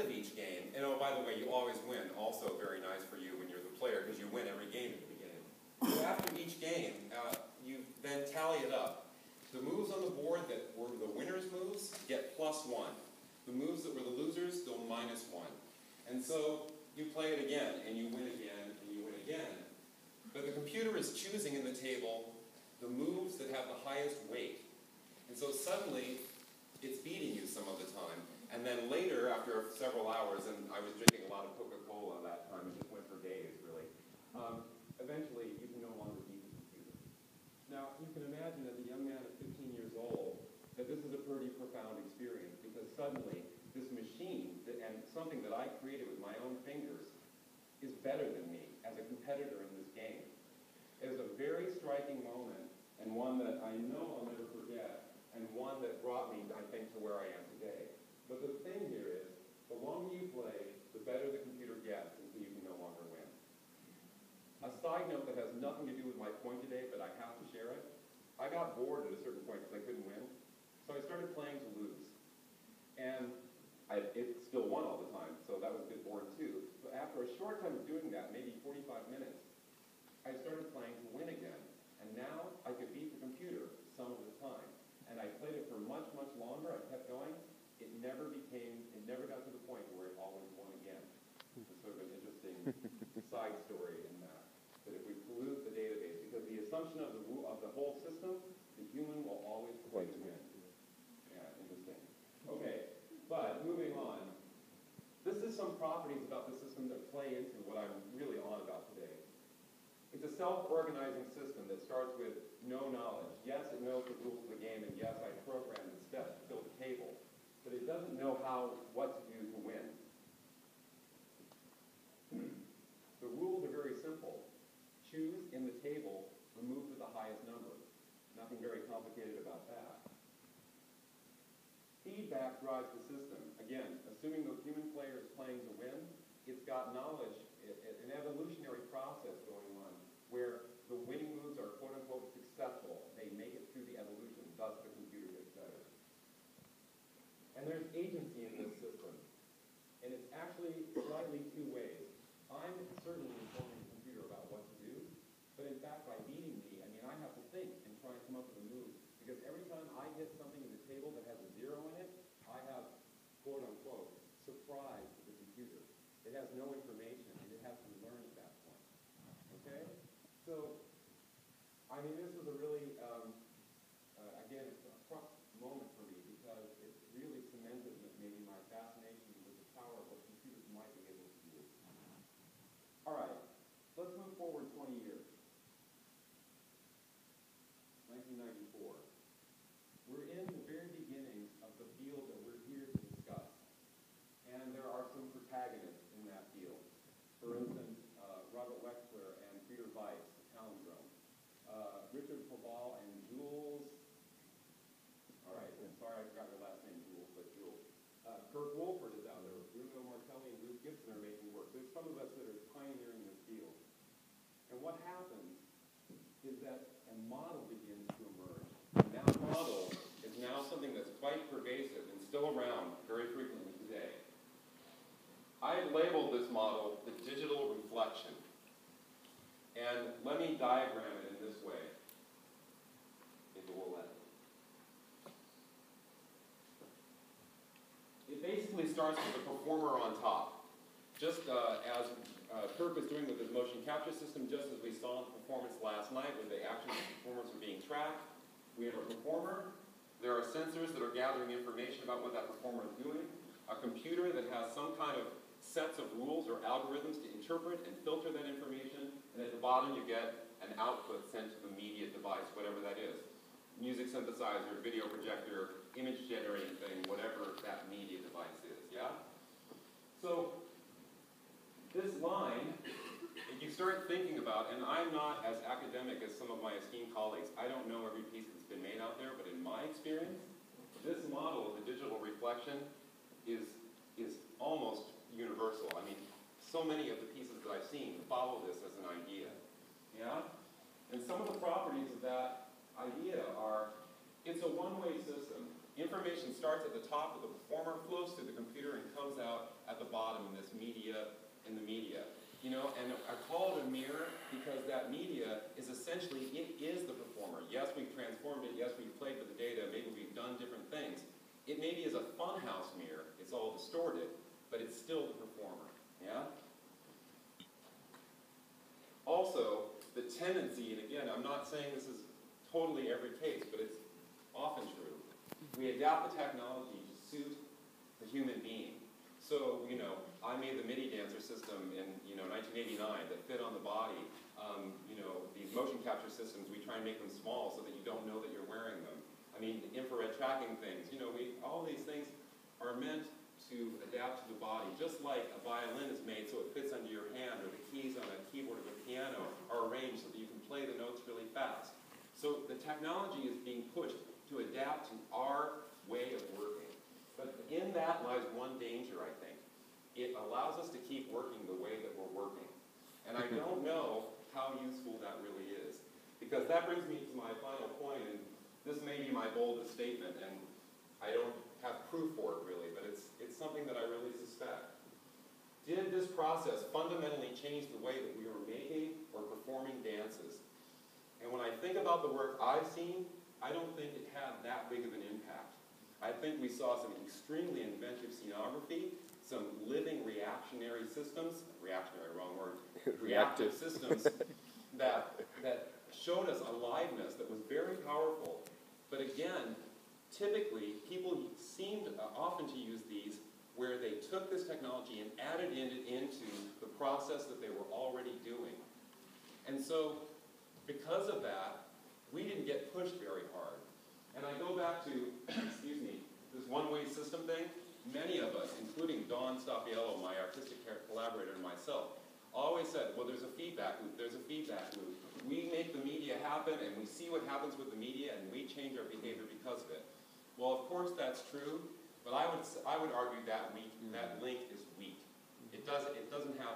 end of each game, and oh, by the way, you always win, also very nice for you when you're the player, because you win every game at the beginning. So after each game, you then tally it up. The moves on the board that were the winner's moves get +1. The moves that were the losers go -1. And so you play it again, and you win again, and you win again. But the computer is choosing in the table the moves that have the highest weight. And so suddenly, it's beating you some of the time. And then later, after several hours, and I was drinking a lot of Coca-Cola that time, it just went for days, really. Eventually, you can no longer beat the computer. Now, you can imagine as a young man of 15 years old that this is a pretty profound experience, because suddenly, this machine, and something that I created with my own fingers, is better than me as a competitor in this game. It was a very striking moment, and one that I know I'll never forget, and one that brought me, I think, to where I am today. But the thing here is, the longer you play, the better the computer gets until you can no longer win. A side note that has nothing to do with my point today, but I have to share it. I got bored at a certain point because I couldn't win, so I started playing to lose. And it still won all the time, so that was a bit boring too. But after a short time of doing that, maybe 45 minutes, I started playing to win again. And now I could beat the computer some of the time. And I played it for much, much longer. I kept going. It never got to the point where it always won again. It's sort of an interesting side story in that. That if we pollute the database, because the assumption of the whole system, the human will always play to win. Yeah, interesting. Okay, but moving on. This is some properties about the system that play into what I'm really on about today. It's a self-organizing system that starts with no knowledge. Yes, it knows the rules of the game, and yes, I programmed the steps to build a table. But it doesn't know what to do to win. The rules are very simple. Choose in the table the move with the highest number. Nothing very complicated about that. Feedback drives the system. Again, assuming the human player is playing to win, it's got knowledge, an evolutionary process going on where the winning moves are quote-unquote successful. They make it through the evolution, thus the computer gets better. And there's agency in this system. And it's actually slightly two ways. I'm certainly informing the computer about what to do, but in fact, by beating me, I mean, I have to think and try and come up with a move. Because every time I hit something in the table that has a 0 in it, I have, quote-unquote, surprised the computer. It has no information, and it has to learn at that point. Okay? So, I mean, this was a really, again, it's a crux moment for me, because it really cemented maybe my fascination with the power of what computers might be able to do. All right, let's move forward 20 years. 1994. We're in the very beginnings of the field that we're here to discuss. And there are some protagonists in that field. For instance, Robert Wexler and Peter Weiss, the palindrome. Richard Pobal and Jules. All right, I'm sorry I forgot your last name, Jules, but Jules. Kurt Wolford is out there. Bruno Martelli and Ruth Gibson are making work. There's some of us that are pioneering this field. And what happens is that a model begins to emerge. And that model is now something that's quite pervasive and still around very frequently today. I've labeled this model the digital reflection. And let me diagram it in this way, if it will let me. It basically starts with the performer on top. Just as Kirk was doing with his motion capture system, just as we saw in the performance last night, where the actions of the performers were being tracked. We have a performer. There are sensors that are gathering information about what that performer is doing. A computer that has some kind of sets of rules or algorithms to interpret and filter that information. And at the bottom, you get an output sent to the media device, whatever that is. Music synthesizer, video projector, image generating thing, whatever that media device is, yeah? So, this line, if you start thinking about, and I'm not as academic as some of my esteemed colleagues, I don't know every piece that's been made out there, but in my experience, this model of the digital reflection is almost universal. I mean, so many of the pieces that I've seen follow this as an idea, yeah? And some of the properties of that idea are, it's a one-way system. Information starts at the top of the performer, flows through the computer, and comes out at the bottom in this media, in the media. You know, and I call it a mirror because that media is essentially, it is the performer. Yes, we've transformed it. Yes, we've played with the data. Maybe we've done different things. It maybe is a funhouse mirror. It's all distorted, but it's still the performer. Yeah? Also, the tendency, and again, I'm not saying this is totally every case, but it's often true. We adapt the technology to suit the human being. So, you know, I made the MIDI dancer system in, 1989 that fit on the body. These motion capture systems, we try and make them small so that you don't know that you're wearing them. I mean, infrared tracking things, all these things are meant to adapt to the body, just like a violin is made so it fits under your hand, or the keys on a keyboard of a piano are arranged so that you can play the notes really fast. So the technology is being pushed to adapt to our way of working. But in that lies one danger, I think. It allows us to keep working the way that we're working. And I don't know how useful that really is. Because that brings me to my final point, and this may be my boldest statement, and I don't have proof for it really, but it's something that I really suspect. Did this process fundamentally change the way that we were making or performing dances? And when I think about the work I've seen, I don't think it had that big of an impact. I think we saw some extremely inventive scenography, some living reactionary systems, reactionary, wrong word, reactive systems that showed us aliveness that was very powerful. But again, typically, people seemed often to use these where they took this technology and added it into the process that they were already doing. And so, because of that, we didn't get pushed very hard. And I go back to, excuse me, this one-way system thing. Many of us, including Dawn Stappiello, my artistic collaborator, and myself, always said, well, there's a feedback loop, there's a feedback loop. We make the media happen, and we see what happens with the media, and we change our behavior because of it. Well, of course that's true, but I would argue that that link is weak. It doesn't have